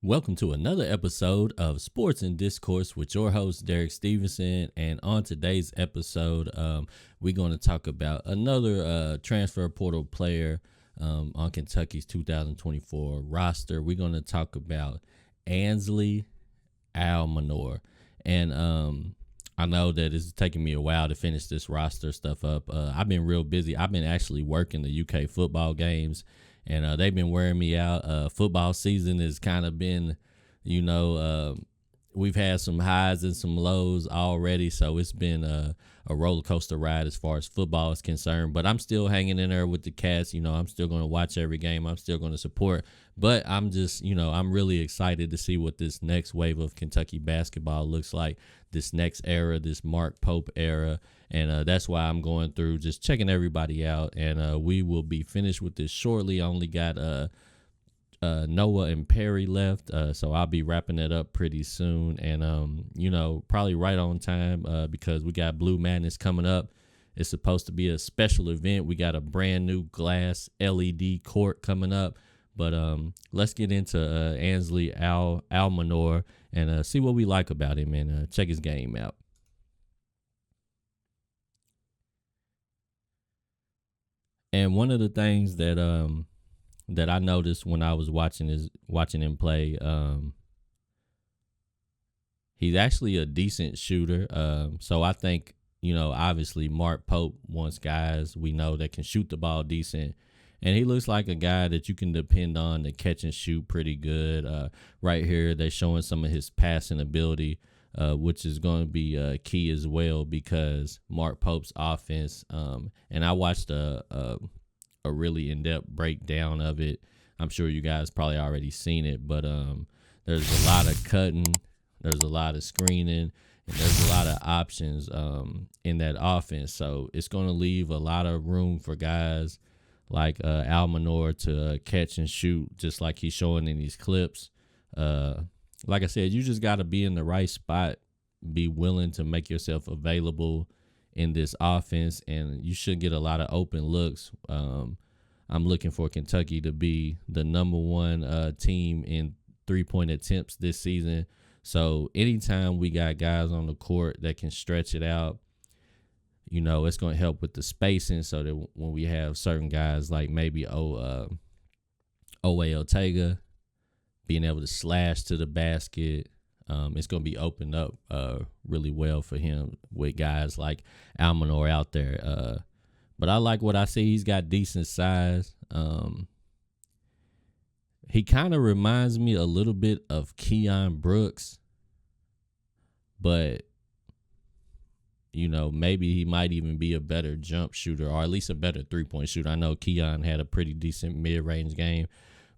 Welcome to another episode of Sports and Discourse with your host, Derek Stevenson. And on today's episode, we're going to talk about another transfer portal player on Kentucky's 2024 roster. We're going to talk about Ansley Almonor. And I know that it's taking me a while to finish this roster stuff up. I've been real busy. I've been actually working the UK football games. And they've been wearing me out. Football season has kind of been, we've had some highs and some lows already. So it's been a roller coaster ride as far as football is concerned. But I'm still hanging in there with the Cats. I'm still going to watch every game. I'm still going to support. But I'm just, I'm really excited to see what this next wave of Kentucky basketball looks like. This next era, this Mark Pope era. And that's why I'm going through just checking everybody out. And we will be finished with this shortly. I only got Noah and Perry left. So I'll be wrapping it up pretty soon. And, probably right on time because we got Blue Madness coming up. It's supposed to be a special event. We got a brand new glass LED court coming up. But let's get into Ansley Almonor and see what we like about him and check his game out. And one of the things that I noticed when I was watching him play, he's actually a decent shooter. So I think, obviously Mark Pope wants guys we know that can shoot the ball decent. And he looks like a guy that you can depend on to catch and shoot pretty good. Right here, they're showing some of his passing ability, which is going to be key as well because Mark Pope's offense. And I watched a really in-depth breakdown of it. I'm sure you guys probably already seen it, but there's a lot of cutting, there's a lot of screening, and there's a lot of options in that offense. So it's going to leave a lot of room for guys like Almonor to catch and shoot, just like he's showing in these clips. Like I said, you just got to be in the right spot, be willing to make yourself available in this offense, and you should get a lot of open looks. I'm looking for Kentucky to be the number one team in three-point attempts this season. So anytime we got guys on the court that can stretch it out, it's going to help with the spacing so that when we have certain guys like maybe Owe Ortega being able to slash to the basket, it's going to be opened up really well for him with guys like Almonor out there. But I like what I see. He's got decent size. He kind of reminds me a little bit of Keon Brooks, but maybe he might even be a better jump shooter or at least a better three-point shooter. I know Keon had a pretty decent mid-range game,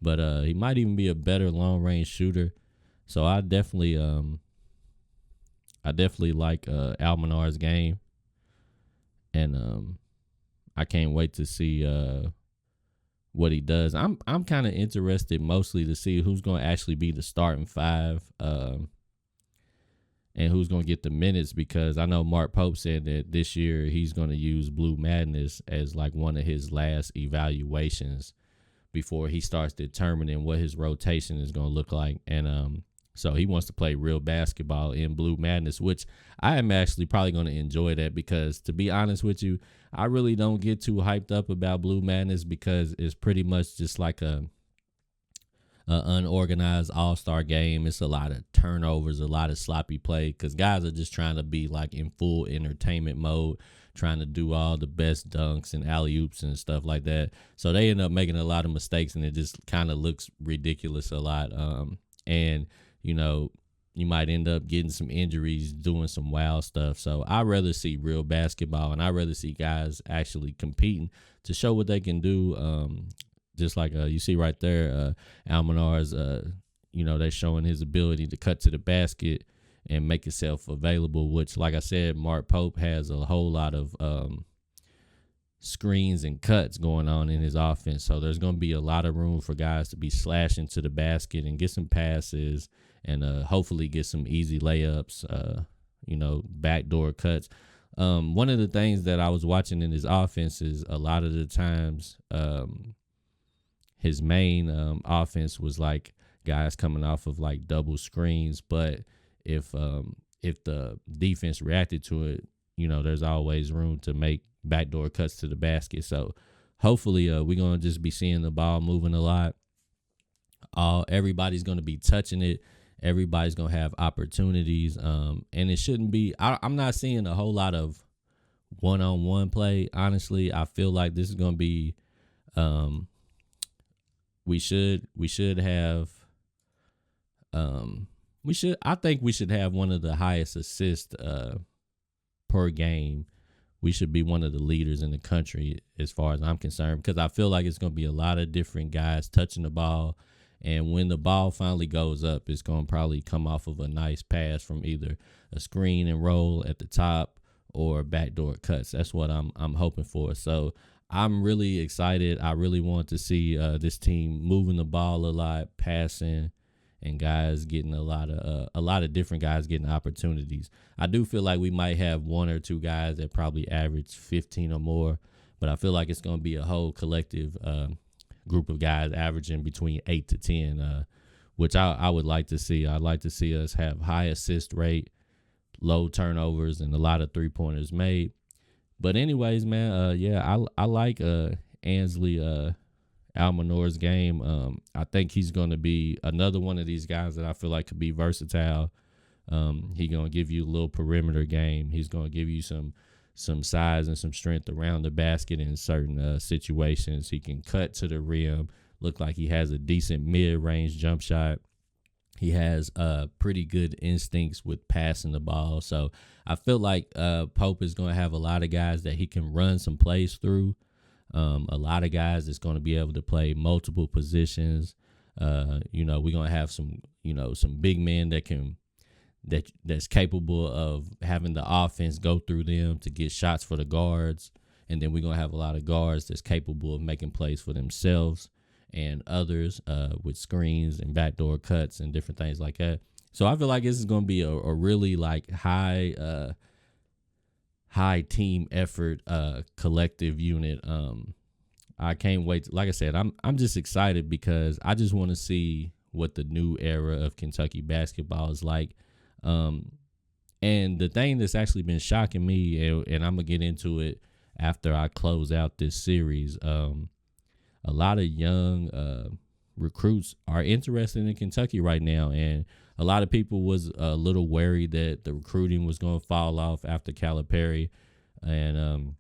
but he might even be a better long-range shooter. So I definitely like Almonor's game, and I can't wait to see what he does. I'm kind of interested mostly to see who's going to actually be the starting five. And who's going to get the minutes, because I know Mark Pope said that this year he's going to use Blue Madness as like one of his last evaluations before he starts determining what his rotation is going to look like. And so he wants to play real basketball in Blue Madness, which I am actually probably going to enjoy that because, to be honest with you, I really don't get too hyped up about Blue Madness because it's pretty much just like a unorganized all-star game. It's a lot of turnovers, a lot of sloppy play because guys are just trying to be like in full entertainment mode, trying to do all the best dunks and alley-oops and stuff like that. So they end up making a lot of mistakes and it just kind of looks ridiculous a lot. And you might end up getting some injuries doing some wild stuff. So I'd rather see real basketball, and I'd rather see guys actually competing to show what they can do. Just like you see right there, Almonor's, they're showing his ability to cut to the basket and make himself available, which, like I said, Mark Pope has a whole lot of screens and cuts going on in his offense. So there's going to be a lot of room for guys to be slashing to the basket and get some passes and hopefully get some easy layups, backdoor cuts. One of the things that I was watching in his offense is a lot of the times his main offense was like guys coming off of like double screens. But if the defense reacted to it, there's always room to make backdoor cuts to the basket. So hopefully we're gonna just be seeing the ball moving a lot. Everybody's gonna be touching it. Everybody's gonna have opportunities. And it shouldn't be. I'm not seeing a whole lot of one-on-one play. Honestly, I feel like this is gonna be. We should have. I think we should have one of the highest assists per game. We should be one of the leaders in the country as far as I'm concerned, because I feel like it's going to be a lot of different guys touching the ball. And when the ball finally goes up, it's going to probably come off of a nice pass from either a screen and roll at the top or backdoor cuts. That's what I'm hoping for. So I'm really excited. I really want to see this team moving the ball a lot, passing, and guys getting a lot of different guys getting opportunities. I do feel like we might have one or two guys that probably average 15 or more, but I feel like it's going to be a whole collective group of guys averaging between 8 to 10, which I would like to see. I'd like to see us have high assist rate, low turnovers, and a lot of three-pointers made. But anyways, man, I like Ansley Almonor's game. I think he's going to be another one of these guys that I feel like could be versatile. He's going to give you a little perimeter game. He's going to give you some size and some strength around the basket in certain situations. He can cut to the rim, look like he has a decent mid-range jump shot. He has pretty good instincts with passing the ball. So I feel like Pope is going to have a lot of guys that he can run some plays through. A lot of guys that's going to be able to play multiple positions. We're going to have some big men that's capable of having the offense go through them to get shots for the guards. And then we're going to have a lot of guards that's capable of making plays for themselves and others with screens and backdoor cuts and different things like that. So I feel like this is going to be a really like high team effort, collective unit. I can't wait. Like I said, I'm just excited because I just want to see what the new era of Kentucky basketball is like. And the thing that's actually been shocking me, and I'm gonna get into it after I close out this series. A lot of young recruits are interested in Kentucky right now, and a lot of people was a little worried that the recruiting was going to fall off after Calipari. And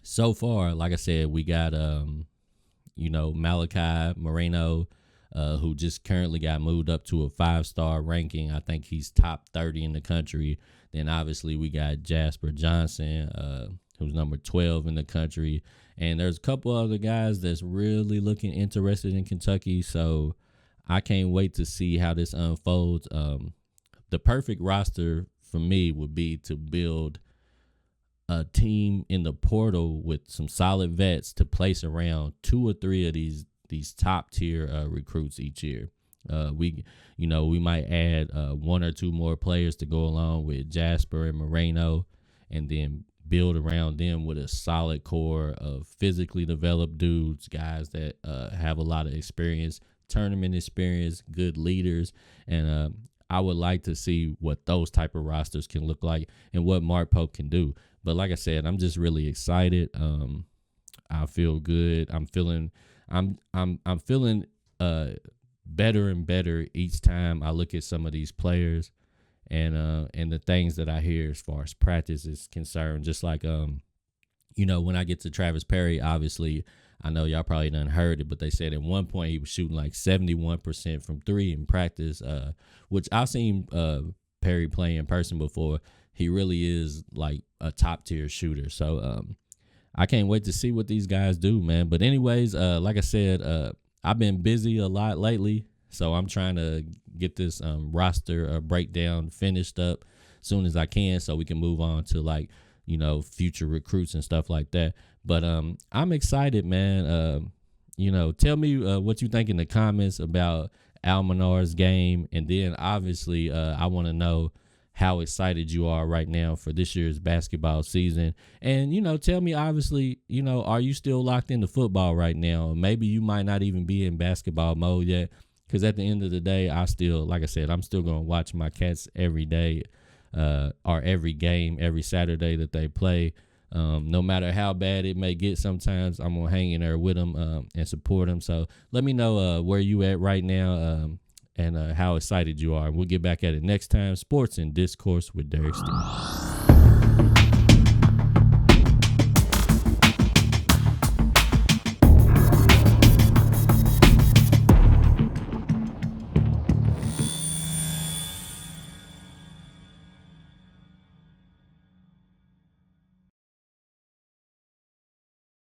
so far, like I said, we got Malachi Moreno, who just currently got moved up to a 5-star ranking. I think he's top 30 in the country. Then obviously we got Jasper Johnson, who's number 12 in the country. And there's a couple other guys that's really looking interested in Kentucky. So I can't wait to see how this unfolds. The perfect roster for me would be to build a team in the portal with some solid vets to place around 2 or 3 of these top tier recruits each year. We might add 1 or 2 more players to go along with Jasper and Moreno, and then build around them with a solid core of physically developed dudes, guys that have a lot of experience, tournament experience, good leaders. And I would like to see what those type of rosters can look like and what Mark Pope can do. But like I said, I'm just really excited. I feel good. I'm feeling better and better each time I look at some of these players and the things that I hear as far as practice is concerned. Just like when I get to Travis Perry, obviously I know y'all probably done heard it, but they said at one point he was shooting like 71% from 3 in practice, which I've seen Perry play in person before. He really is like a top tier shooter. So I can't wait to see what these guys do, man. But anyways, like I said, I've been busy a lot lately, so I'm trying to get this roster breakdown finished up as soon as I can so we can move on to future recruits and stuff like that. But I'm excited, man. Tell me what you think in the comments about Almonor's game. And then obviously I want to know how excited you are right now for this year's basketball season. And, tell me, obviously, are you still locked into football right now? Maybe you might not even be in basketball mode yet, Because at the end of the day, I still, like I said, I'm still going to watch my Cats every day, or every game, every Saturday that they play. No matter how bad it may get sometimes, I'm going to hang in there with them and support them. So let me know where you at right now and how excited you are. We'll get back at it next time. Sports and Discourse with Derek Stevens.